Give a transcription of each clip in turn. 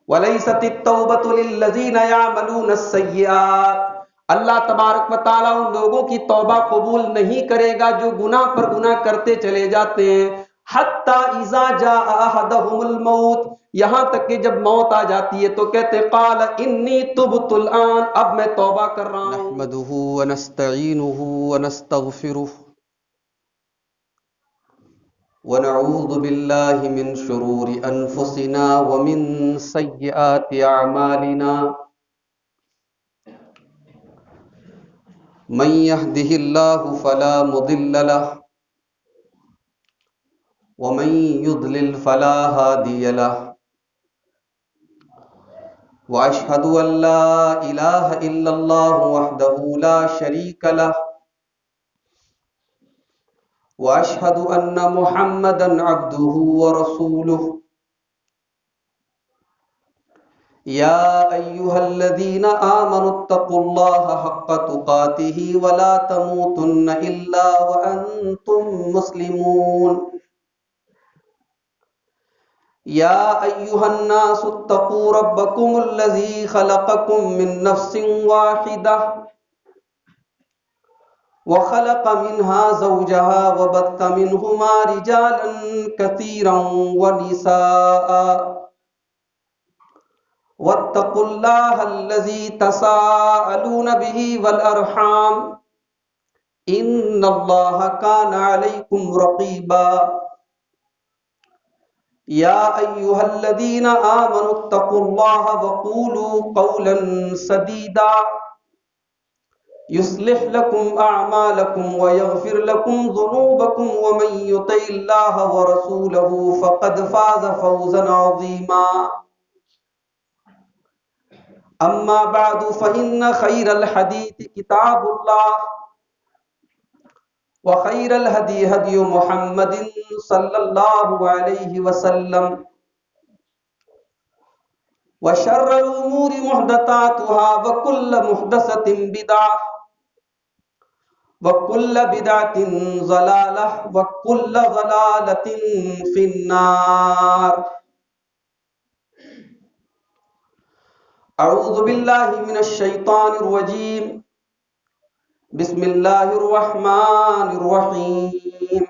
وَلَيْسَتِ التَّوْبَةُ لِلَّذِينَ يَعْمَلُونَ السَّيِّئَاتِ، اللہ تبارک و تعالیٰ ان لوگوں کی توبہ قبول نہیں کرے گا جو گناہ پر گناہ کرتے چلے جاتے ہیں، حَتَّى إِذَا جَاءَ أَحَدَهُمُ الْمَوْتُ، یہاں تک کہ جب موت آ جاتی ہے تو کہتے قال انی تبت الآن، اب میں توبہ کر رہا ہوں۔ نحمده ونستعینه ونستغفره ونعوذ باللہ من شرور انفسنا ومن سیئات اعمالنا، من يهده الله فلا مضل له ومن يضلل فلا هادي له، واشهد ان لا اله الا الله وحده لا شريك له، واشهد ان محمدا عبده ورسوله، يا ايها الذين آمنوا اتقوا الله حق تقاته ولا تموتن الا وانتم مسلمون، يا ايها الناس اتقوا ربكم الذي خلقكم من نفس واحدة وخلق منها زوجها وبث منهما رجالا كثيرا ونساء، واتقوا الله الذي تساءلون به والأرحام إن الله كان عليكم رقيبا، يا أيها الذين آمنوا اتقوا الله وقولوا قولا سديدا يصلح لكم أعمالكم ويغفر لكم ذنوبكم، ومن يطع الله ورسوله فقد فاز فوزا عظيما، أما بعد فإن خير الحديث كتاب الله، وخير الهدي هدي محمد صلى الله عليه وسلم، وشر الأمور محدثاتها وكل محدثة بدعة وكل بدعة ضلالة وكل ضلالة في النار۔ اعوذ باللہ من الشیطان الرجیم، بسم اللہ الرحمن الرحیم،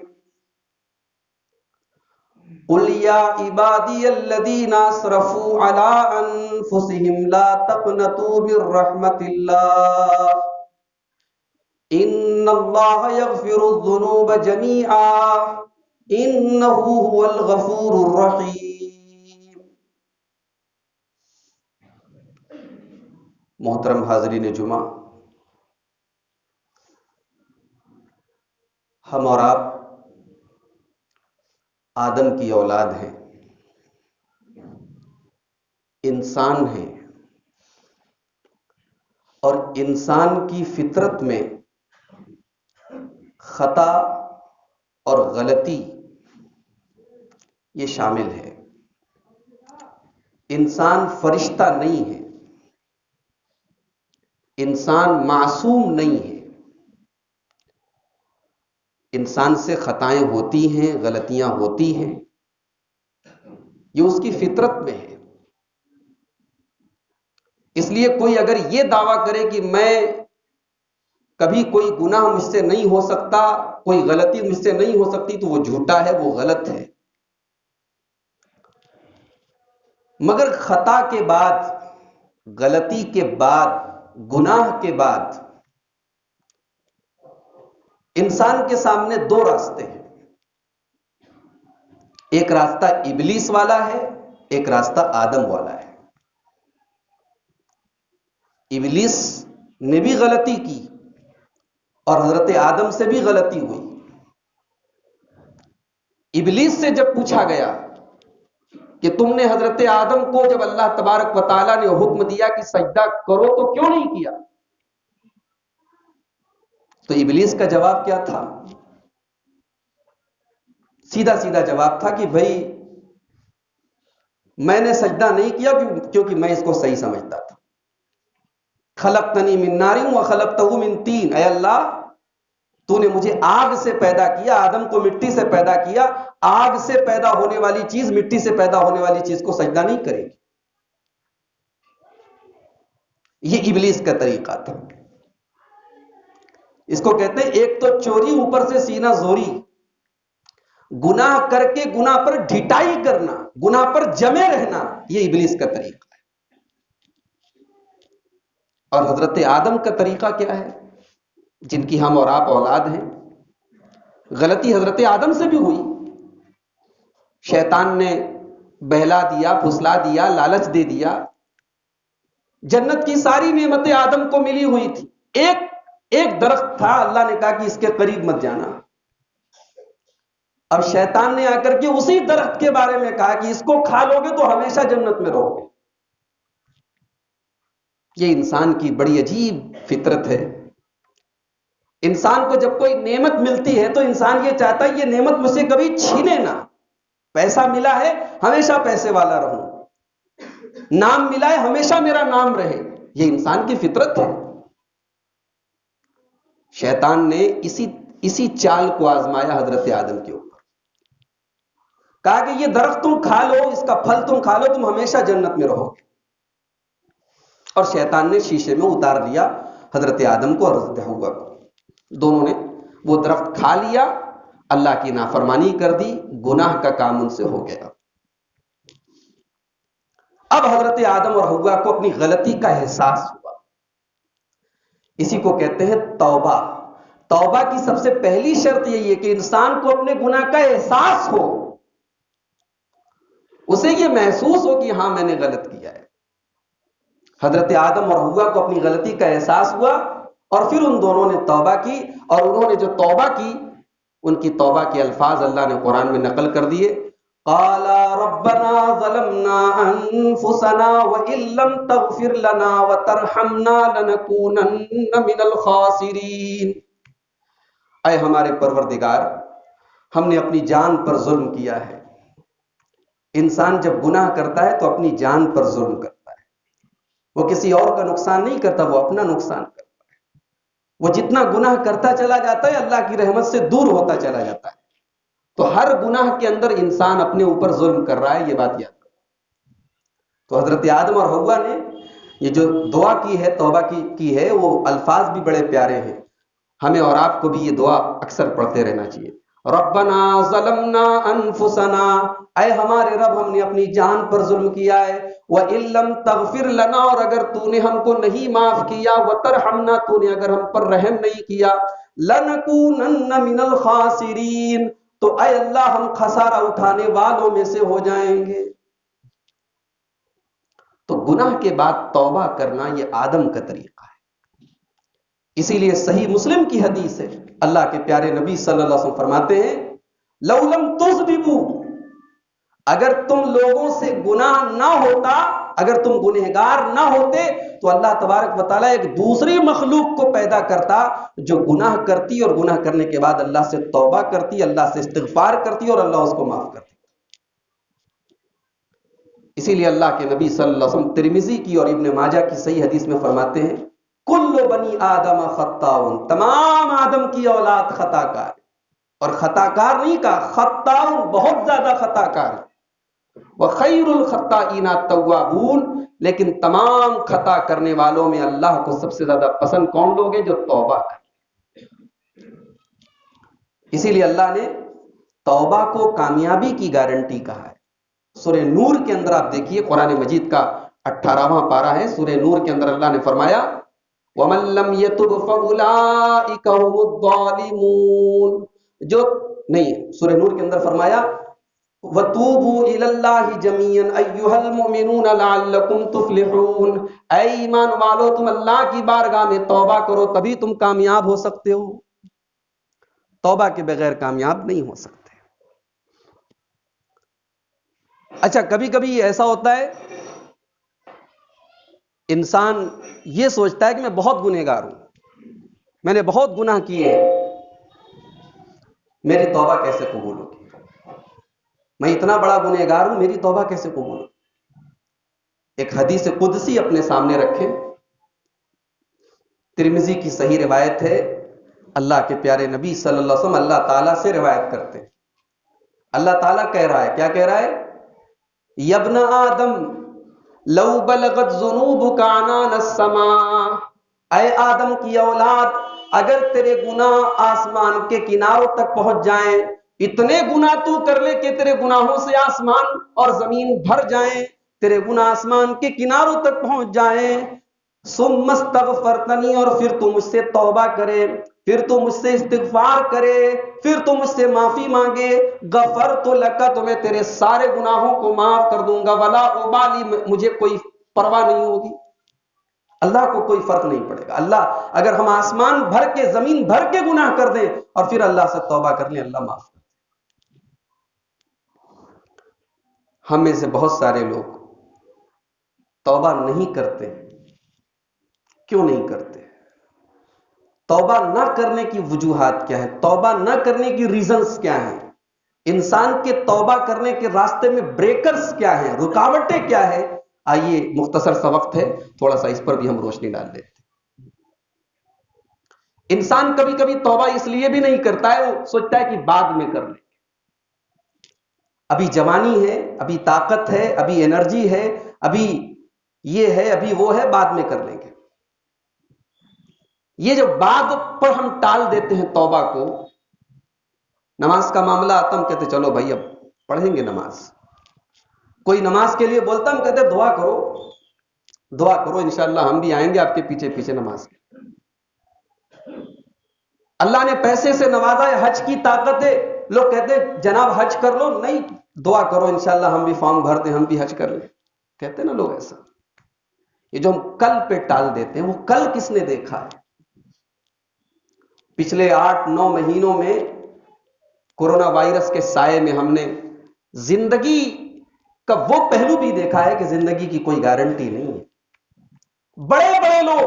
قل یا عبادی الذین اسرفوا علی انفسهم لا تقنطوا من رحمت اللہ ان اللہ یغفر الذنوب جمیعا انہ هو الغفور الرحیم۔ محترم حاضرین جمعہ، ہم اور آپ آدم کی اولاد ہیں، انسان ہیں، اور انسان کی فطرت میں خطا اور غلطی یہ شامل ہے۔ انسان فرشتہ نہیں ہے، انسان معصوم نہیں ہے، انسان سے خطائیں ہوتی ہیں، غلطیاں ہوتی ہیں، یہ اس کی فطرت میں ہے۔ اس لیے کوئی اگر یہ دعویٰ کرے کہ میں کبھی کوئی گناہ مجھ سے نہیں ہو سکتا، کوئی غلطی مجھ سے نہیں ہو سکتی، تو وہ جھوٹا ہے، وہ غلط ہے۔ مگر خطا کے بعد، غلطی کے بعد، گناہ کے بعد انسان کے سامنے دو راستے ہیں، ایک راستہ ابلیس والا ہے، ایک راستہ آدم والا ہے۔ ابلیس نے بھی غلطی کی اور حضرت آدم سے بھی غلطی ہوئی۔ ابلیس سے جب پوچھا گیا کہ تم نے حضرت آدم کو جب اللہ تبارک و تعالیٰ نے حکم دیا کہ سجدہ کرو تو کیوں نہیں کیا، تو ابلیس کا جواب کیا تھا؟ سیدھا سیدھا جواب تھا کہ بھائی میں نے سجدہ نہیں کیا کیونکہ میں اس کو صحیح سمجھتا تھا۔ خلقتنی من نار وخلقتہ من طین، اے اللہ تو نے مجھے آگ سے پیدا کیا، آدم کو مٹی سے پیدا کیا، آگ سے پیدا ہونے والی چیز مٹی سے پیدا ہونے والی چیز کو سجدہ نہیں کرے گی۔ یہ ابلیس کا طریقہ تھا. اس کو کہتے ہیں ایک تو چوری اوپر سے سینہ زوری، گناہ کر کے گناہ پر ڈھٹائی کرنا، گناہ پر جمے رہنا، یہ ابلیس کا طریقہ ہے. اور حضرت آدم کا طریقہ کیا ہے، جن کی ہم اور آپ اولاد ہیں؟ غلطی حضرت آدم سے بھی ہوئی. شیطان نے بہلا دیا، پھسلا دیا، لالچ دے دیا. جنت کی ساری نعمتیں آدم کو ملی ہوئی تھی، ایک درخت تھا، اللہ نے کہا کہ اس کے قریب مت جانا. اب شیطان نے آ کر کے اسی درخت کے بارے میں کہا کہ اس کو کھا لو گے تو ہمیشہ جنت میں رہو گے. یہ انسان کی بڑی عجیب فطرت ہے. انسان کو جب کوئی نعمت ملتی ہے تو انسان یہ چاہتا ہے یہ نعمت مجھ سے کبھی چھینے نہ. پیسہ ملا ہے ہمیشہ پیسے والا رہوں، نام ملا ہے ہمیشہ میرا نام رہے. یہ انسان کی فطرت ہے. شیطان نے اسی چال کو آزمایا حضرت آدم کے اوپر. کہا کہ یہ درخت تم کھا لو، اس کا پھل تم کھا لو، تم ہمیشہ جنت میں رہو گے. اور شیطان نے شیشے میں اتار لیا حضرت آدم کو اور حضرت حوا کو. دونوں نے وہ درخت کھا لیا، اللہ کی نافرمانی کر دی، گناہ کا کام ان سے ہو گیا. اب حضرت آدم اور حوا کو اپنی غلطی کا احساس ہوا. اسی کو کہتے ہیں توبہ. توبہ کی سب سے پہلی شرط یہی ہے کہ انسان کو اپنے گناہ کا احساس ہو، اسے یہ محسوس ہو کہ ہاں میں نے غلط کیا ہے. حضرت آدم اور حوا کو اپنی غلطی کا احساس ہوا اور پھر ان دونوں نے توبہ کی. اور انہوں نے جو توبہ کی، ان کی توبہ کے الفاظ اللہ نے قرآن میں نقل کر دیے. قَالَا رَبَّنَا ظَلَمْنَا أَنفُسَنَا وَإِن لَّمْ تَغْفِرْ لَنَا وَتَرْحَمْنَا لَنَكُونَنَّ مِنَ الْخَاسِرِينَ. اے ہمارے پروردگار، ہم نے اپنی جان پر ظلم کیا ہے. انسان جب گناہ کرتا ہے تو اپنی جان پر ظلم کرتا ہے. وہ کسی اور کا نقصان نہیں کرتا، وہ اپنا نقصان کرتا ہے. وہ جتنا گناہ کرتا چلا جاتا ہے اللہ کی رحمت سے دور ہوتا چلا جاتا ہے. تو ہر گناہ کے اندر انسان اپنے اوپر ظلم کر رہا ہے، یہ بات یاد کرو. تو حضرت آدم اور حوا نے یہ جو دعا کی ہے، توبہ کی ہے، وہ الفاظ بھی بڑے پیارے ہیں. ہمیں اور آپ کو بھی یہ دعا اکثر پڑھتے رہنا چاہیے. ربنا ظلمنا انفسنا، اے ہمارے رب ہم نے اپنی جان پر ظلم کیا ہے. وَإِن لَّمْ تَغْفِرْ لَنَا، اور اگر تو نے ہم کو نہیں معاف کیا، وَتَرْحَمْنَا، تو نے اگر ہم پر رحم نہیں کیا، لَنَكُونَنَّ مِنَ الْخَاسِرِينَ، تو اے اللہ ہم خسارہ اٹھانے والوں میں سے ہو جائیں گے. تو گناہ کے بعد توبہ کرنا یہ آدم کا طریقہ ہے. اسی لیے صحیح مسلم کی حدیث ہے، اللہ کے پیارے نبی صلی اللہ علیہ وسلم فرماتے ہیں لَوْ لَمْ تُذْنِبُوا، اگر تم لوگوں سے گناہ نہ ہوتا، اگر تم گنہگار نہ ہوتے، تو اللہ تبارک و تعالیٰ ایک دوسری مخلوق کو پیدا کرتا جو گناہ کرتی اور گناہ کرنے کے بعد اللہ سے توبہ کرتی، اللہ سے استغفار کرتی اور اللہ اس کو معاف کرتی. اسی لیے اللہ کے نبی صلی اللہ علیہ وسلم ترمذی کی اور ابن ماجہ کی صحیح حدیث میں فرماتے ہیں کل بنی آدم خطاؤن، تمام آدم کی اولاد خطا کار. اور خطا کار نہیں کہا، خطاؤن، بہت زیادہ خطا کار. وخیر الخطائین التوابون، لیکن تمام خطا کرنے والوں میں اللہ کو سب سے زیادہ پسند کون لوگ ہیں؟ جو توبہ کریں. اسی لیے اللہ نے توبہ کو کامیابی کی گارنٹی کہا ہے. سورہ نور کے اندر آپ دیکھیے، قرآن مجید کا 18واں پارہ ہے، سورہ نور کے اندر اللہ نے فرمایا وَمَن لَّمْ يَتُبْ فَأُولَٰئِكَ هُمُ الظَّالِمُونَ. جو نہیں، سورہ نور کے اندر فرمایا وَتُوبُوا إِلَى اللَّهِ جَمِيعًا أَيُّهَا الْمُؤْمِنُونَ لَعَلَّكُمْ تُفْلِحُونَ. اے ایمان والو، تم اللہ کی بارگاہ میں توبہ کرو، تبھی تم کامیاب ہو سکتے ہو. توبہ کے بغیر کامیاب نہیں ہو سکتے. اچھا، کبھی کبھی ایسا ہوتا ہے انسان یہ سوچتا ہے کہ میں بہت گنہگار ہوں، میں نے بہت گناہ کیے ہیں، میری توبہ کیسے قبول ہوگی؟ میں اتنا بڑا گنہگار ہوں، میری توبہ کیسے قبول ہوگی؟ ایک حدیث قدسی اپنے سامنے رکھیں، ترمذی کی صحیح روایت ہے. اللہ کے پیارے نبی صلی اللہ علیہ وسلم اللہ تعالیٰ سے روایت کرتے ہیں. اللہ تعالیٰ کہہ رہا ہے، کیا کہہ رہا ہے؟ یبن آدم لو بلغت ذنوبک عنان السماء، اے آدم کی اولاد، اگر تیرے گناہ آسمان کے کناروں تک پہنچ جائیں، اتنے گناہ تو کر لے کہ تیرے گناہوں سے آسمان اور زمین بھر جائیں، تیرے گناہ آسمان کے کناروں تک پہنچ جائیں، ثم استغفرتنی، اور پھر تو مجھ سے توبہ کرے، پھر تو مجھ سے استغفار کرے، پھر تو مجھ سے معافی مانگے، غفرت لک، تو میں تیرے سارے گناہوں کو معاف کر دوں گا، ولا ابالی، مجھے کوئی پرواہ نہیں ہوگی۔ اللہ کو کوئی فرق نہیں پڑے گا۔ اللہ اگر ہم آسمان بھر کے زمین بھر کے گناہ کر دیں اور پھر اللہ سے توبہ کر لیں، اللہ معاف کر دے۔ ہم میں سے بہت سارے لوگ توبہ نہیں کرتے۔ کیوں نہیں کرتے؟ توبہ نہ کرنے کی وجوہات کیا ہے؟ توبہ نہ کرنے کی ریزنز کیا ہیں؟ انسان کے توبہ کرنے کے راستے میں بریکرز کیا ہیں، رکاوٹیں کیا ہے؟ آئیے، مختصر سا وقت ہے، تھوڑا سا اس پر بھی ہم روشنی ڈال دیتے۔ انسان کبھی کبھی توبہ اس لیے بھی نہیں کرتا ہے، وہ سوچتا ہے کہ بعد میں کر لیں، ابھی جوانی ہے، ابھی طاقت ہے، ابھی انرجی ہے، ابھی یہ ہے، ابھی وہ ہے، بعد میں کر لیں گے۔ یہ جو بعد پر ہم ٹال دیتے ہیں توبہ کو، نماز کا معاملہ آتا، ہم کہتے چلو بھائی اب پڑھیں گے نماز، کوئی نماز کے لیے بولتا، ہم کہتے دعا کرو، دعا کرو، انشاءاللہ ہم بھی آئیں گے آپ کے پیچھے پیچھے نماز کے۔ اللہ نے پیسے سے نوازا ہے، حج کی طاقت ہے، لوگ کہتے جناب حج کر لو، نہیں دعا کرو انشاءاللہ ہم بھی فارم بھر دیں، ہم بھی حج کر لیں، کہتے نا لوگ ایسا۔ یہ جو ہم کل پہ ٹال دیتے ہیں، وہ کل کس نے دیکھا ہے؟ پچھلے 8-9 مہینوں میں کورونا وائرس کے سائے میں ہم نے زندگی کا وہ پہلو بھی دیکھا ہے کہ زندگی کی کوئی گارنٹی نہیں ہے۔ بڑے بڑے لوگ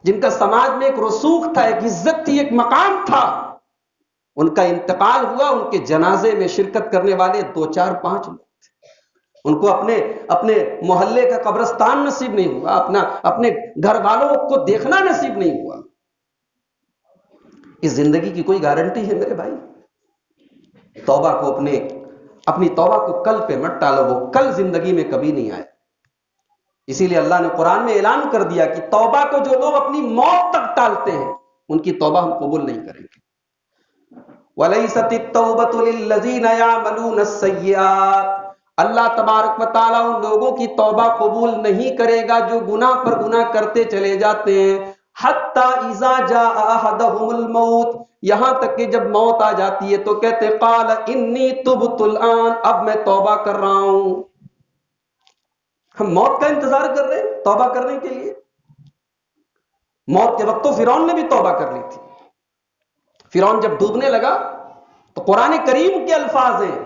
جن کا سماج میں ایک رسوخ تھا، ایک عزت تھی، ایک مقام تھا، ان کا انتقال ہوا، ان کے جنازے میں شرکت کرنے والے 2-4-5 لوگ تھے، ان کو اپنے محلے کا قبرستان نصیب نہیں ہوا، اپنے گھر والوں کو دیکھنا نصیب نہیں ہوا۔ اس زندگی کی کوئی گارنٹی ہے میرے بھائی؟ توبہ کو اپنی توبہ کو کل پہ مت ٹالو، وہ کل زندگی میں کبھی نہیں آئے۔ اسی لیے اللہ نے قرآن میں اعلان کر دیا کہ توبہ کو جو لوگ اپنی موت تک ٹالتے ہیں، ان کی توبہ ہم قبول نہیں کریں گے۔ وَلَيْسَتِ التَّوْبَةُ لِلَّذِينَ يَعْمَلُونَ السَّيِّئَاتِ، اللہ تبارک و تعالیٰ ان لوگوں کی توبہ قبول نہیں کرے گا جو گناہ پر گناہ کرتے چلے جاتے ہیں، حتی اذا جاء احدهم الموت، یہاں تک کہ جب موت آ جاتی ہے تو کہتے قال انی تبت الان، اب میں توبہ کر رہا ہوں۔ ہم موت کا انتظار کر رہے ہیں توبہ کرنے کے لیے؟ موت کے وقت تو فرعون نے بھی توبہ کر لی تھی۔ فرعون جب ڈوبنے لگا تو قرآن کریم کے الفاظ ہیں،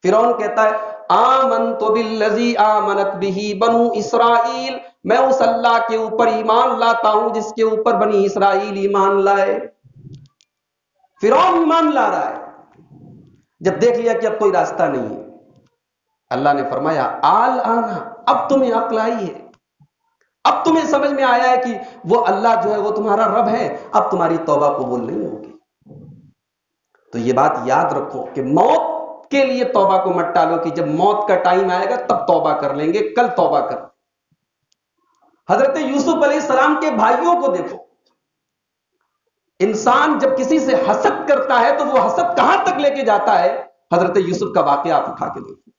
فرعون کہتا ہے آمنت بالذی آمنت بہ بنو اسرائیل، میں اس اللہ کے اوپر ایمان لاتا ہوں جس کے اوپر بنی اسرائیل ایمان لائے۔ فرعون ایمان لا رہا ہے، جب دیکھ لیا کہ اب کوئی راستہ نہیں ہے، اللہ نے فرمایا آل آنا، اب تمہیں عقل آئی ہے، اب تمہیں سمجھ میں آیا ہے کہ وہ اللہ جو ہے وہ تمہارا رب ہے، اب تمہاری توبہ قبول نہیں ہوگی۔ تو یہ بات یاد رکھو کہ موت کے لیے توبہ کو مت ٹالو کہ جب موت کا ٹائم آئے گا تب توبہ کر لیں گے، کل توبہ کر۔ حضرت یوسف علیہ السلام کے بھائیوں کو دیکھو، انسان جب کسی سے حسد کرتا ہے تو وہ حسد کہاں تک لے کے جاتا ہے؟ حضرت یوسف کا واقعہ آپ اٹھا کے دیکھو،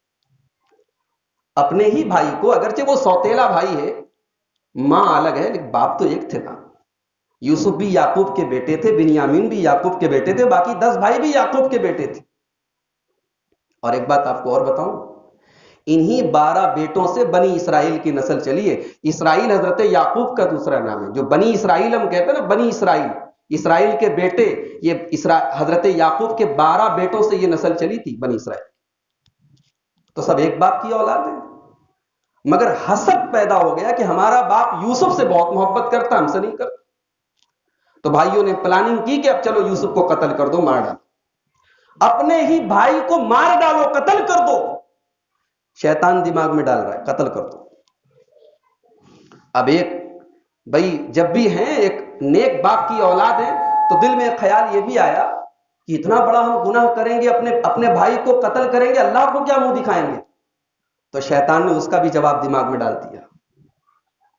اپنے ہی بھائی کو، اگرچہ وہ سوتیلا بھائی ہے، ماں الگ ہے لیکن باپ تو ایک تھے نا۔ یوسف بھی یعقوب کے بیٹے تھے، بنیامین بھی یعقوب کے بیٹے تھے، باقی 10 بھائی بھی یعقوب کے بیٹے تھے۔ اور ایک بات آپ کو اور بتاؤں، انہی 12 بیٹوں سے بنی اسرائیل کی نسل چلی ہے۔ اسرائیل حضرت یعقوب کا دوسرا نام ہے، جو بنی اسرائیل ہم کہتے ہیں نا، بنی اسرائیل، اسرائیل کے بیٹے، یہ حضرت یعقوب کے 12 بیٹوں سے یہ نسل چلی تھی بنی اسرائیل، تو سب ایک باپ کی اولاد ہے۔ مگر حسد پیدا ہو گیا کہ ہمارا باپ یوسف سے بہت محبت کرتا، ہم سے نہیں کرتا، تو بھائیوں نے پلاننگ کی کہ اب چلو یوسف کو قتل کر دو، مار ڈالو، اپنے ہی بھائی کو مار ڈالو، قتل کر دو۔ شیطان دماغ میں ڈال رہا ہے قتل کر دو۔ اب بھائی جب بھی ہیں ایک نیک باپ کی اولاد ہے تو دل میں خیال یہ بھی آیا کہ اتنا بڑا ہم گناہ کریں گے، اپنے بھائی کو قتل کریں گے، اللہ کو کیا منہ دکھائیں گے؟ تو شیطان نے اس کا بھی جواب دماغ میں ڈال دیا،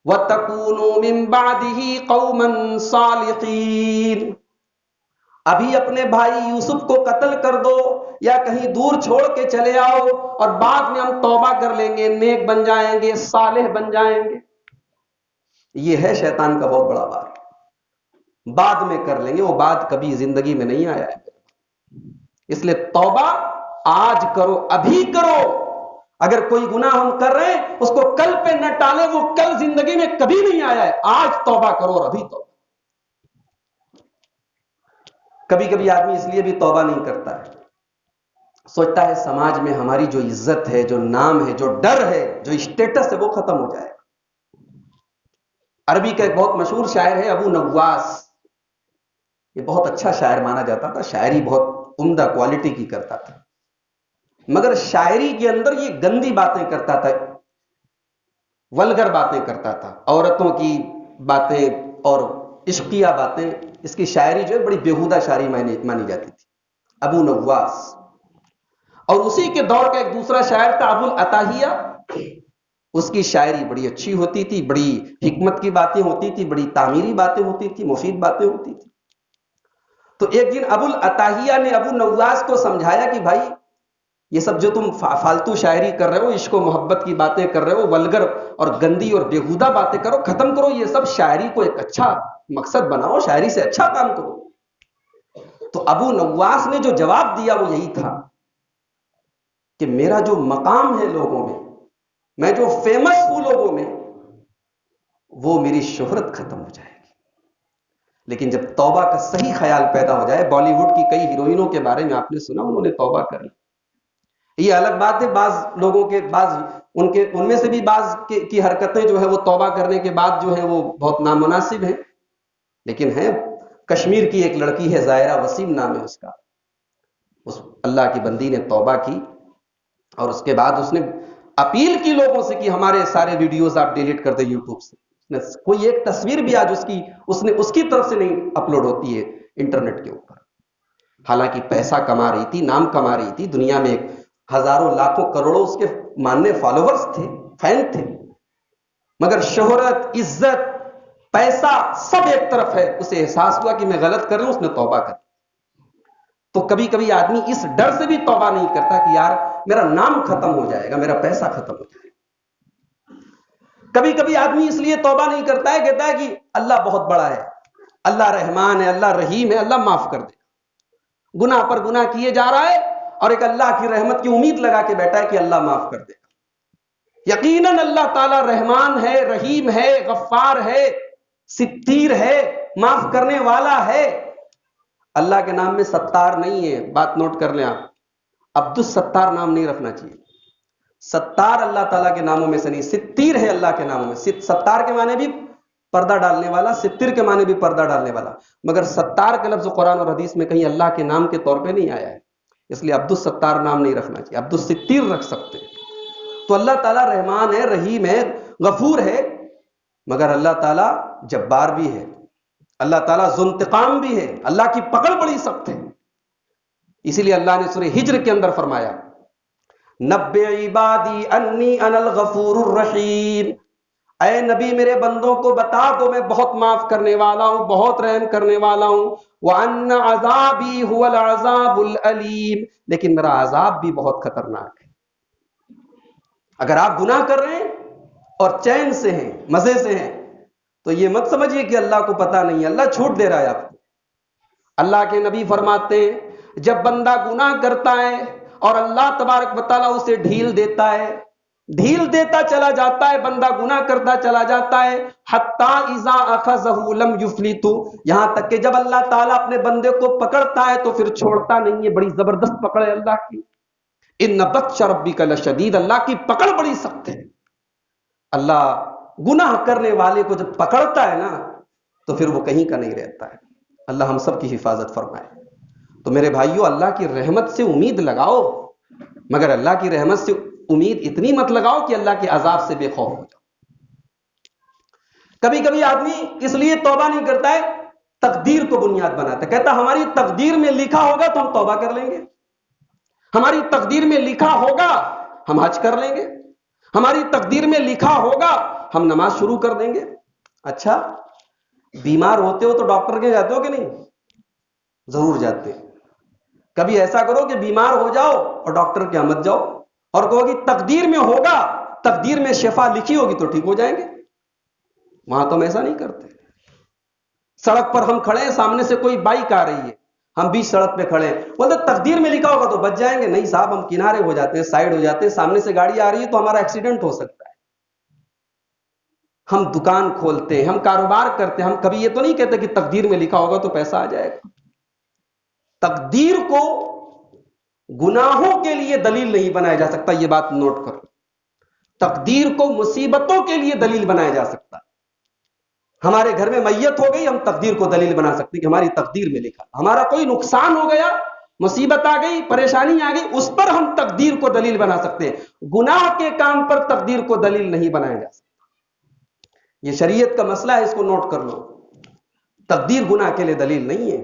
وَتَكُونُوا مِن بَعْدِهِ قَوْمًا صَالِحِينَ، ابھی اپنے بھائی یوسف کو قتل کر دو یا کہیں دور چھوڑ کے چلے آؤ اور بعد میں ہم توبہ کر لیں گے، نیک بن جائیں گے، صالح بن جائیں گے۔ یہ ہے شیطان کا بہت بڑا وار، بعد میں کر لیں گے، وہ بعد کبھی زندگی میں نہیں آیا ہے۔ اس لیے توبہ آج کرو، ابھی کرو۔ اگر کوئی گناہ ہم کر رہے ہیں اس کو کل پہ نہ ٹالیں، وہ کل زندگی میں کبھی نہیں آیا ہے، آج توبہ کرو اور ابھی توبہ۔ کبھی کبھی آدمی اس لیے بھی توبہ نہیں کرتا ہے، سوچتا ہے سماج میں ہماری جو عزت ہے، جو نام ہے، جو ڈر ہے، جو اسٹیٹس ہے، وہ ختم ہو جائے گا۔ عربی کا ایک بہت مشہور شاعر ہے ابو نواس، یہ بہت اچھا شاعر مانا جاتا تھا، شاعری بہت عمدہ کوالٹی کی کرتا تھا، مگر شاعری کے اندر یہ گندی باتیں کرتا تھا، ولگر باتیں کرتا تھا، عورتوں کی باتیں اور عشقیہ باتیں، اس کی شاعری جو ہے بڑی بیہودہ شاعری مانی جاتی تھی، ابو نواس۔ اور اسی کے دور کا ایک دوسرا شاعر تھا ابو العتاہیہ، اس کی شاعری بڑی اچھی ہوتی تھی، بڑی حکمت کی باتیں ہوتی تھی، بڑی تعمیری باتیں ہوتی تھی، مفید باتیں ہوتی تھی۔ تو ایک دن ابو العتاہیہ نے ابو نواس کو سمجھایا کہ بھائی یہ سب جو تم فالتو شاعری کر رہے ہو، عشق و محبت کی باتیں کر رہے ہو، ولگر اور گندی اور بیہودہ باتیں کرو، ختم کرو یہ سب، شاعری کو ایک اچھا مقصد بناؤ، شاعری سے اچھا کام کرو۔ تو ابو نواس نے جو جواب دیا وہ یہی تھا کہ میرا جو مقام ہے لوگوں میں، میں جو فیمس ہوں لوگوں میں، وہ میری شہرت ختم ہو جائے گی، لیکن جب توبہ کا صحیح خیال پیدا ہو جائے۔ بالی ووڈ کی کئی ہیروئنوں کے بارے میں آپ نے سنا، انہوں نے توبہ کر لی۔ یہ الگ بات ہے، بعض لوگوں کے ان میں سے بھی بعض کی حرکتیں جو ہے وہ توبہ کرنے کے بعد جو ہے وہ بہت نامناسب ہیں، لیکن ہے کشمیر کی ایک لڑکی ہے زائرہ وسیم نام ہے اس کا، اس اللہ کی بندی نے توبہ کی اور اس کے بعد اس نے اپیل کی لوگوں سے کہ ہمارے سارے ویڈیوز آپ ڈیلیٹ کر دیں یوٹیوب سے، کوئی ایک تصویر بھی آج اس کی طرف سے نہیں اپلوڈ ہوتی ہے انٹرنیٹ کے اوپر۔ حالانکہ پیسہ کما رہی تھی، نام کما رہی تھی، دنیا میں ہزاروں لاکھوں کروڑوں اس کے ماننے فالوورز تھے، فین تھے، مگر شہرت، عزت، پیسہ سب ایک طرف ہے، اسے احساس ہوا کہ میں غلط کر رہا ہوں، اس نے توبہ کر۔ تو کبھی کبھی آدمی اس ڈر سے بھی توبہ نہیں کرتا کہ یار میرا نام ختم ہو جائے گا، میرا پیسہ ختم ہو جائے گا۔ کبھی کبھی آدمی اس لیے توبہ نہیں کرتا ہے، کہتا ہے کہ اللہ بہت بڑا ہے، اللہ رحمان ہے، اللہ رحیم ہے، اللہ معاف کر دے گا۔ گناہ پر گناہ کیے جا رہا ہے اور ایک اللہ کی رحمت کی امید لگا کے بیٹھا ہے کہ اللہ معاف کر دے گا۔ یقیناً اللہ تعالیٰ رحمان ہے، رحیم ہے، غفار ہے، ستیر ہے، معاف کرنے والا ہے۔ اللہ کے نام میں ستار نہیں ہے، بات نوٹ کر لیں آپ، عبد الستار نام نہیں رکھنا چاہیے۔ ستار اللہ تعالیٰ کے ناموں میں سے نہیں، ستیر ہے اللہ کے ناموں میں۔ ستار کے معنی بھی پردہ ڈالنے والا، ستر کے معنی بھی پردہ ڈالنے والا، مگر ستار کا لفظ قرآن اور حدیث میں کہیں اللہ کے نام کے طور پہ نہیں آیا ہے، اس لیے عبد الستار نام نہیں رکھنا چاہیے، عبد الستیر رکھ سکتے ہیں۔ تو اللہ تعالیٰ رحمان ہے، رحیم ہے، غفور ہے، مگر اللہ تعالیٰ جبار بھی ہے، اللہ تعالیٰ ذو انتقام بھی ہے، اللہ کی پکڑ بڑی سخت ہے۔ اسی لیے اللہ نے سورہ ہجر کے اندر فرمایا نبئ عبادی انی انا الغفور الرحیم، اے نبی میرے بندوں کو بتا دو میں بہت معاف کرنے والا ہوں، بہت رحم کرنے والا ہوں، وَأَنَّ عَذَابِي هُوَ الْعَذَابُ الْأَلِيمُ، لیکن میرا عذاب بھی بہت خطرناک ہے۔ اگر آپ گناہ کر رہے ہیں اور چین سے ہیں، مزے سے ہیں، تو یہ مت سمجھیے کہ اللہ کو پتہ نہیں ہے، اللہ چھوٹ دے رہا ہے آپ کو۔ اللہ کے نبی فرماتے ہیں جب بندہ گناہ کرتا ہے اور اللہ تبارک و تعالیٰ اسے ڈھیل دیتا ہے، ڈھیل دیتا چلا جاتا ہے، بندہ گناہ کرتا چلا جاتا ہے، حتیٰ اذا اخذہ لم یفلت، یہاں تک کہ جب اللہ تعالیٰ اپنے بندے کو پکڑتا ہے تو پھر چھوڑتا نہیں ہے، بڑی زبردست پکڑ ہے اللہ کی۔ ان بطش ربک لشدید، اللہ کی پکڑ بڑی سخت ہے۔ اللہ گناہ کرنے والے کو جب پکڑتا ہے نا تو پھر وہ کہیں کا نہیں رہتا ہے۔ اللہ ہم سب کی حفاظت فرمائے۔ تو میرے بھائیوں، اللہ کی رحمت سے امید لگاؤ، مگر اللہ کی رحمت سے امید اتنی مت لگاؤ کہ اللہ کے عذاب سے بے خوف ہو جاؤ۔ کبھی کبھی آدمی اس لیے توبہ نہیں کرتا ہے، تقدیر کو بنیاد بناتا ہے، کہتا ہماری تقدیر میں لکھا ہوگا تو ہم توبہ کر لیں گے، ہماری تقدیر میں لکھا ہوگا ہم حج کر لیں گے، ہماری تقدیر میں لکھا ہوگا ہم نماز شروع کر دیں گے. اچھا بیمار ہوتے ہو تو ڈاکٹر کے جاتے ہو کہ نہیں؟ ضرور جاتے ہیں. کبھی ایسا کرو کہ بیمار ہو جاؤ اور ڈاکٹر کے مت جاؤ اور کہو کہ تقدیر میں ہوگا، تقدیر میں شفا لکھی ہوگی تو ٹھیک ہو جائیں گے. وہاں تو ہم ایسا نہیں کرتے. سڑک پر ہم کھڑے ہیں، سامنے سے کوئی بائک آ رہی ہے، ہم بیچ سڑک پہ کھڑے ہیں، بولتے تقدیر میں لکھا ہوگا تو بچ جائیں گے. نہیں صاحب، ہم کنارے ہو جاتے ہیں، سائڈ ہو جاتے ہیں. سامنے سے گاڑی آ رہی ہے تو ہمارا ایکسیڈنٹ ہو سکتا ہے. ہم دکان کھولتے ہیں، ہم کاروبار کرتے ہیں، ہم کبھی یہ تو نہیں کہتے کہ تقدیر میں لکھا ہوگا تو پیسہ آ جائے گا. تقدیر کو گناہوں کے لیے دلیل نہیں بنایا جا سکتا، یہ بات نوٹ کرو. تقدیر کو مصیبتوں کے لیے دلیل بنایا جا سکتا. ہمارے گھر میں میت ہو گئی، ہم تقدیر کو دلیل بنا سکتے کہ ہماری تقدیر میں لکھا. ہمارا کوئی نقصان ہو گیا، مصیبت آ گئی، پریشانی آ گئی، اس پر ہم تقدیر کو دلیل بنا سکتے ہیں. گناہ کے کام پر تقدیر کو دلیل نہیں بنایا جا سکتا. یہ شریعت کا مسئلہ ہے، اس کو نوٹ کر لو. تقدیر گناہ کے لیے دلیل نہیں ہے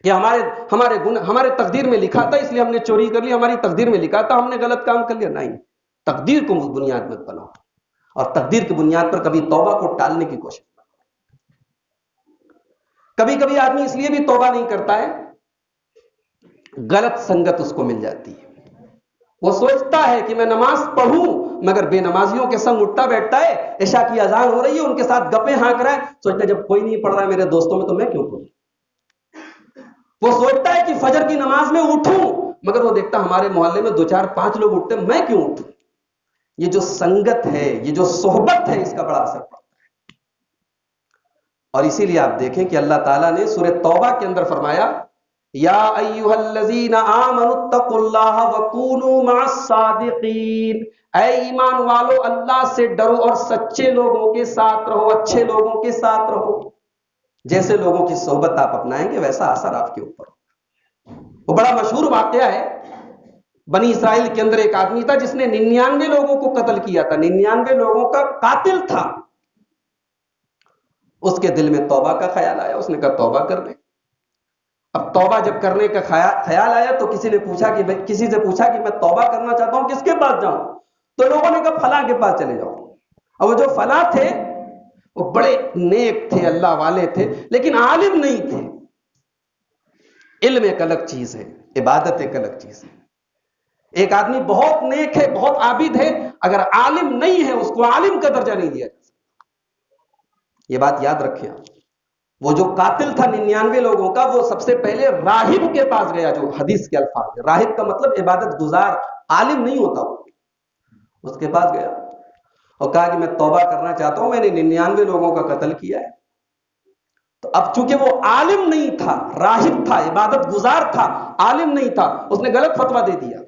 کہ ہمارے تقدیر میں لکھا تھا اس لیے ہم نے چوری کر لی، ہماری تقدیر میں لکھا تھا ہم نے غلط کام کر لیا. نہیں، تقدیر کو بنیاد مت بناؤ اور تقدیر کی بنیاد پر کبھی توبہ کو ٹالنے کی کوشش. کبھی کبھی آدمی اس لیے بھی توبہ نہیں کرتا ہے، غلط سنگت اس کو مل جاتی ہے. وہ سوچتا ہے کہ میں نماز پڑھوں مگر بے نمازیوں کے سنگ اٹھتا بیٹھتا ہے. عشاء کی اذان ہو رہی ہے، ان کے ساتھ گپیں ہانک رہا ہے. سوچتا ہے جب کوئی نہیں پڑھ رہا ہے میرے دوستوں میں تو میں کیوں پڑھوں. وہ سوچتا ہے کہ فجر کی نماز میں اٹھوں مگر وہ دیکھتا ہمارے محلے میں 2 4 5 لوگ اٹھتے میں کیوں اٹھوں. یہ جو سنگت ہے، یہ جو صحبت ہے، اس کا بڑا اثر پڑتا ہے. اور اسی لیے آپ دیکھیں کہ اللہ تعالیٰ نے سورہ توبہ کے اندر فرمایا یا ایھا الذین آمنوا اتقوا اللہ وکونوا مع الصادقین. اے ایمان والو اللہ سے ڈرو اور سچے لوگوں کے ساتھ رہو، اچھے لوگوں کے ساتھ رہو. جیسے لوگوں کی صحبت آپ اپنائیں گے ویسا اثر آپ کے اوپر. وہ بڑا مشہور واقعہ ہے. بنی اسرائیل کے اندر ایک آدمی تھا جس نے 99 لوگوں کو قتل کیا تھا، 99 لوگوں کا قاتل تھا. اس کے دل میں توبہ کا خیال آیا، اس نے کہا توبہ کر لیں. اب توبہ جب کرنے کا خیال آیا تو کسی سے پوچھا کہ میں توبہ کرنا چاہتا ہوں، کس کے پاس جاؤں؟ تو لوگوں نے کہا فلاں کے پاس چلے جاؤ. اور وہ جو فلاں تھے وہ بڑے نیک تھے، اللہ والے تھے، لیکن عالم نہیں تھے. علم ایک الگ چیز ہے، عبادت ایک الگ چیز ہے. ایک آدمی بہت نیک ہے، بہت عابد ہے، اگر عالم نہیں ہے اس کو عالم کا درجہ نہیں دیا جا سکتا. یہ بات یاد رکھیں آپ. وہ جو قاتل تھا 99 لوگوں کا، وہ سب سے پہلے راہب کے پاس گیا. جو حدیث کے الفاظ ہے، راہب کا مطلب عبادت گزار، عالم نہیں ہوتا. اس کے پاس گیا اور کہا کہ میں توبہ کرنا چاہتا ہوں، میں نے 99 لوگوں کا قتل کیا ہے. تو اب چونکہ وہ عالم نہیں تھا، راہب تھا، عبادت گزار تھا، عالم نہیں تھا، اس نے غلط فتویٰ دے دیا.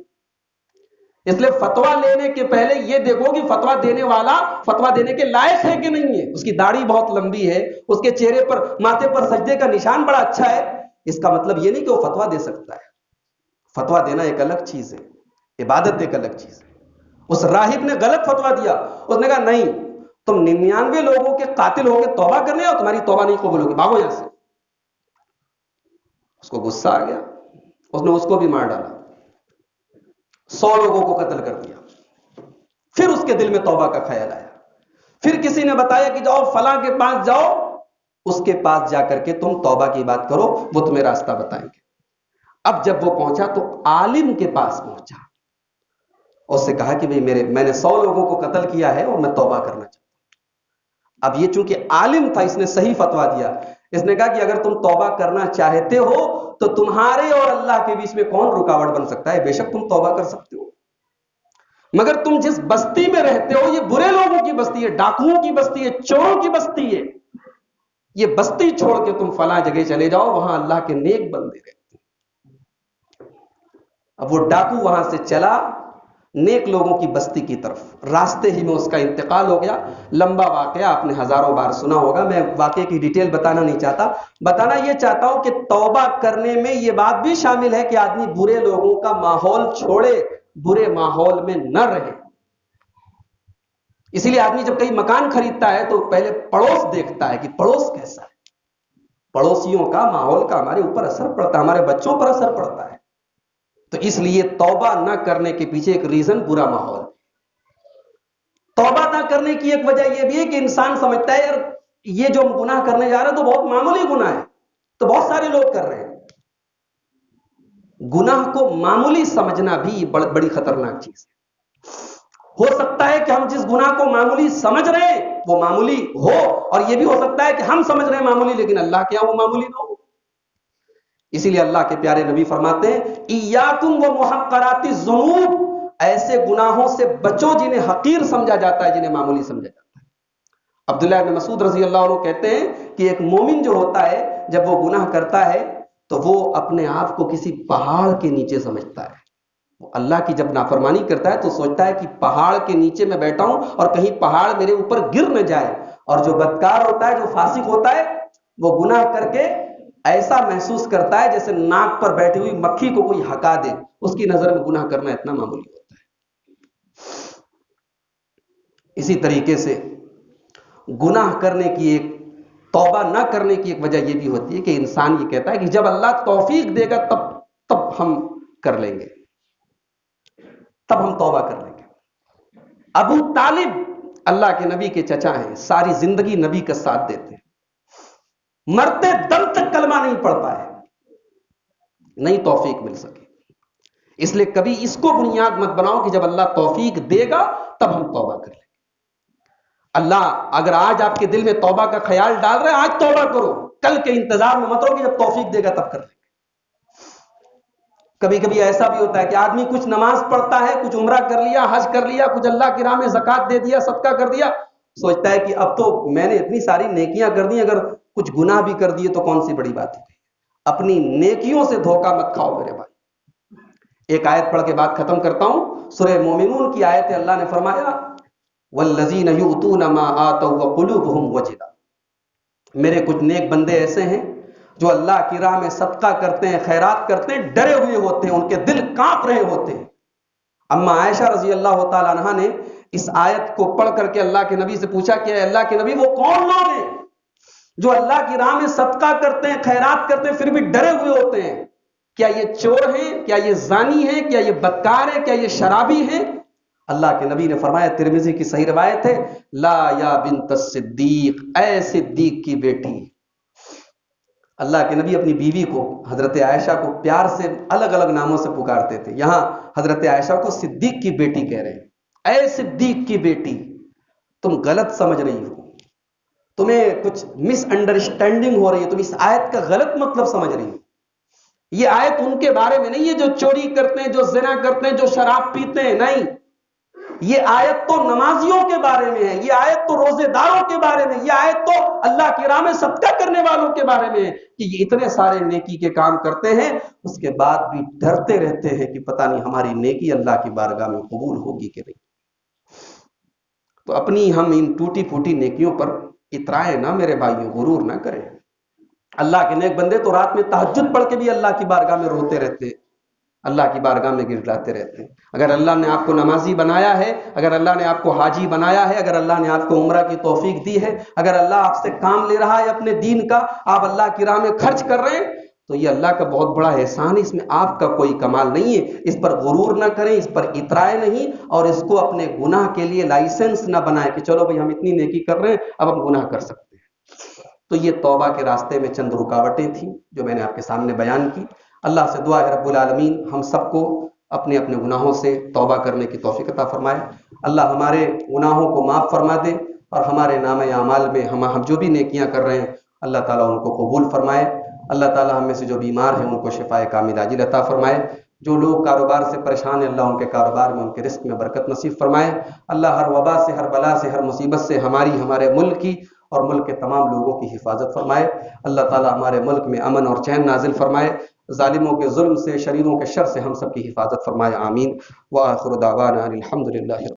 اس لیے فتویٰ لینے کے پہلے یہ دیکھو کہ فتویٰ دینے والا فتویٰ دینے کے لائق ہے کہ نہیں ہے. اس کی داڑھی بہت لمبی ہے، اس کے چہرے پر، ماتھے پر سجدے کا نشان بڑا اچھا ہے، اس کا مطلب یہ نہیں کہ وہ فتویٰ دے سکتا ہے. فتویٰ دینا ایک الگ چیز ہے، عبادت ایک الگ چیز ہے. اس راہب نے غلط فتویٰ دیا. اس نے کہا نہیں، تم 99 لوگوں کے قاتل ہو کے توبہ کرنے اور تمہاری توبہ نہیں قبول ہوگی، بھاگو یہاں سے. اس کو غصہ آ گیا، اس نے اس کو بھی مار ڈالا، 100 لوگوں کو قتل کر دیا. پھر اس کے دل میں توبہ کا خیال آیا. پھر کسی نے بتایا کہ جاؤ فلاں کے پاس جاؤ، اس کے پاس جا کر کے تم توبہ کی بات کرو، وہ تمہیں راستہ بتائیں گے. اب جب وہ پہنچا تو عالم کے پاس پہنچا، اس سے کہا کہ میں نے 100 لوگوں کو قتل کیا ہے اور میں توبہ کرنا چاہتا ہوں. اب یہ چونکہ عالم تھا، اس نے صحیح فتویٰ دیا. اس نے کہا کہ اگر تم توبہ کرنا چاہتے ہو تو تمہارے اور اللہ کے بیچ میں کون رکاوٹ بن سکتا ہے؟ بے شک تم توبہ کر سکتے ہو، مگر تم جس بستی میں رہتے ہو یہ برے لوگوں کی بستی ہے، ڈاکوؤں کی بستی ہے، چوروں کی بستی ہے. یہ بستی چھوڑ کے تم فلاں جگہ چلے جاؤ، وہاں اللہ کے نیک بندے رہتے ہیں. اب وہ ڈاکو وہاں سے چلا نیک لوگوں کی بستی کی طرف. راستے ہی میں اس کا انتقال ہو گیا. لمبا واقعہ، آپ نے ہزاروں بار سنا ہوگا، میں واقعے کی ڈیٹیل بتانا نہیں چاہتا. بتانا یہ چاہتا ہوں کہ توبہ کرنے میں یہ بات بھی شامل ہے کہ آدمی برے لوگوں کا ماحول چھوڑے، برے ماحول میں نہ رہے. اسی لیے آدمی جب کہیں مکان خریدتا ہے تو پہلے پڑوس دیکھتا ہے کہ پڑوس کیسا ہے. پڑوسیوں کا، ماحول کا ہمارے اوپر اثر پڑتا ہے، ہمارے بچوں پر اثر پڑتا ہے. تو اس لیے توبہ نہ کرنے کے پیچھے ایک ریزن برا ماحول. توبہ نہ کرنے کی ایک وجہ یہ بھی ہے کہ انسان سمجھتا ہے یار یہ جو ہم گناہ کرنے جا رہے ہیں تو بہت معمولی گناہ ہے، تو بہت سارے لوگ کر رہے ہیں۔ گناہ کو معمولی سمجھنا بھی بڑی خطرناک چیز ہے۔ ہو سکتا ہے کہ ہم جس گناہ کو معمولی سمجھ رہے ہیں وہ معمولی ہو، اور یہ بھی ہو سکتا ہے کہ ہم سمجھ رہے ہیں معمولی لیکن اللہ کے یہاں وہ معمولی نہ ہو۔ اسی لیے اللہ کے پیارے نبی فرماتے ہیں ایاکم و محقرات الذنوب، ایسے گناہوں سے بچو جنہیں حقیر سمجھا جاتا ہے، جنہیں معمولی سمجھا جاتا ہے۔ عبداللہ ابن مسعود رضی اللہ عنہ کہتے ہیں کہ ایک مومن جو ہوتا ہے جب وہ گناہ کرتا ہے تو وہ اپنے آپ کو کسی پہاڑ کے نیچے سمجھتا ہے۔ وہ اللہ کی جب نافرمانی کرتا ہے تو سوچتا ہے کہ پہاڑ کے نیچے میں بیٹھا ہوں اور کہیں پہاڑ میرے اوپر گر نہ جائے۔ اور جو بدکار ہوتا ہے، جو فاسق ہوتا ہے، وہ گناہ کر کے ایسا محسوس کرتا ہے جیسے ناک پر بیٹھی ہوئی مکھی کو کوئی ہکا دے، اس کی نظر میں گناہ کرنا اتنا معمولی ہوتا ہے۔ اسی طریقے سے گناہ کرنے کی ایک توبہ نہ کرنے کی ایک وجہ یہ بھی ہوتی ہے کہ انسان یہ کہتا ہے کہ جب اللہ توفیق دے گا تب ہم کر لیں گے، تب ہم توبہ کر لیں گے۔ ابو طالب اللہ کے نبی کے چچا ہیں، ساری زندگی نبی کا ساتھ دیتے ہیں، مرتے دم تک کلمہ نہیں پڑھ پائے، نہیں توفیق مل سکی۔ اس لیے کبھی اس کو بنیاد مت بناؤ کہ جب اللہ توفیق دے گا تب ہم توبہ کر لیں۔ اللہ اگر آج آپ کے دل میں توبہ کا خیال ڈال رہے ہیں، آج توبہ کرو، کل کے انتظار میں مت رہو کہ جب توفیق دے گا تب کر لیں گے۔ کبھی کبھی ایسا بھی ہوتا ہے کہ آدمی کچھ نماز پڑھتا ہے، کچھ عمرہ کر لیا، حج کر لیا، کچھ اللہ کی راہ میں زکوٰۃ دے دیا، صدقہ کر دیا، سوچتا ہے کہ اب تو میں نے اتنی ساری نیکیاں کر دی، اگر کچھ گناہ بھی کر دیے تو کون سی بڑی بات ہے۔ اپنی نیکیوں سے دھوکہ مت کھاؤ میرے بھائی۔ ایک آیت پڑھ کے بات ختم کرتا ہوں، سورہ مومنون کی آیت ہے۔ اللہ نے فرمایا والذین یؤتون ما آتوا وقلوبهم وجلہ، میرے کچھ نیک بندے ایسے ہیں جو اللہ کی راہ میں صدقہ کرتے ہیں، خیرات کرتے ہیں، ڈرے ہوئے ہوتے ہیں، ان کے دل کانپ رہے ہوتے ہیں۔ اما عائشہ رضی اللہ تعالی عنہا نے اس آیت کو پڑھ کر کے اللہ کے نبی سے پوچھا کہ اے اللہ کے نبی وہ کون لوگ ہیں جو اللہ کی راہ میں صدقہ کرتے ہیں، خیرات کرتے ہیں، پھر بھی ڈرے ہوئے ہوتے ہیں؟ کیا یہ چور ہیں؟ کیا یہ زانی ہیں؟ کیا یہ بدکار ہیں؟ کیا یہ شرابی ہیں؟ اللہ کے نبی نے فرمایا، ترمذی کی صحیح روایت ہے، لا یا بنت الصدیق، اے صدیق کی بیٹی۔ اللہ کے نبی اپنی بیوی کو حضرت عائشہ کو پیار سے الگ الگ ناموں سے پکارتے تھے، یہاں حضرت عائشہ کو صدیق کی بیٹی کہہ رہے ہیں۔ اے صدیق کی بیٹی، تم غلط سمجھ رہی ہو، تمہیں کچھ مس انڈرسٹینڈنگ ہو رہی ہے، تم اس آیت کا غلط مطلب سمجھ رہی ہو۔ یہ آیت ان کے بارے میں نہیں ہے جو چوری کرتے ہیں، جو زنا کرتے ہیں، جو شراب پیتے ہیں، نہیں، یہ آیت تو نمازیوں کے بارے میں ہے، یہ آیت تو روزے داروں کے بارے میں، یہ آیت تو اللہ کی راہ میں صدقہ کرنے والوں کے بارے میں ہے کہ یہ اتنے سارے نیکی کے کام کرتے ہیں، اس کے بعد بھی ڈرتے رہتے ہیں کہ پتہ نہیں ہماری نیکی اللہ کی بارگاہ میں قبول ہوگی کہ نہیں۔ تو اپنی ہم ان ٹوٹی پھوٹی نیکیوں پر اترائیں نہ میرے بھائیوں، غرور نہ کریں۔ اللہ کے نیک بندے تو رات میں تہجد پڑھ کے بھی اللہ کی بارگاہ میں روتے رہتے ہیں، اللہ کی بارگاہ میں گڑگڑاتے رہتے ہیں۔ اگر اللہ نے آپ کو نمازی بنایا ہے، اگر اللہ نے آپ کو حاجی بنایا ہے، اگر اللہ نے آپ کو عمرہ کی توفیق دی ہے، اگر اللہ آپ سے کام لے رہا ہے اپنے دین کا، آپ اللہ کی راہ میں خرچ کر رہے ہیں، تو یہ اللہ کا بہت بڑا احسان ہے، اس میں آپ کا کوئی کمال نہیں ہے۔ اس پر غرور نہ کریں، اس پر اترائے نہیں، اور اس کو اپنے گناہ کے لیے لائسنس نہ بنائیں کہ چلو بھئی ہم اتنی نیکی کر رہے ہیں اب ہم گناہ کر سکتے ہیں۔ تو یہ توبہ کے راستے میں چند رکاوٹیں تھیں جو میں نے آپ کے سامنے بیان کی۔ اللہ سے دعا ہے رب العالمین ہم سب کو اپنے اپنے گناہوں سے توبہ کرنے کی توفیق عطا فرمائے۔ اللہ ہمارے گناہوں کو معاف فرما دے، اور ہمارے نام اعمال میں ہم جو بھی نیکیاں کر رہے ہیں اللہ تعالیٰ ان کو قبول فرمائے۔ اللہ تعالیٰ ہم میں سے جو بیمار ہیں ان کو شفائے کامل عاجل عطا فرمائے۔ جو لوگ کاروبار سے پریشان ہیں اللہ ان کے کاروبار میں، ان کے رزق میں برکت نصیب فرمائے۔ اللہ ہر وبا سے، ہر بلا سے، ہر مصیبت سے ہمارے ملک کی اور ملک کے تمام لوگوں کی حفاظت فرمائے۔ اللہ تعالیٰ ہمارے ملک میں امن اور چین نازل فرمائے، ظالموں کے ظلم سے، شریروں کے شر سے ہم سب کی حفاظت فرمائے، آمین۔ وآخر دعوانا الحمدللہ۔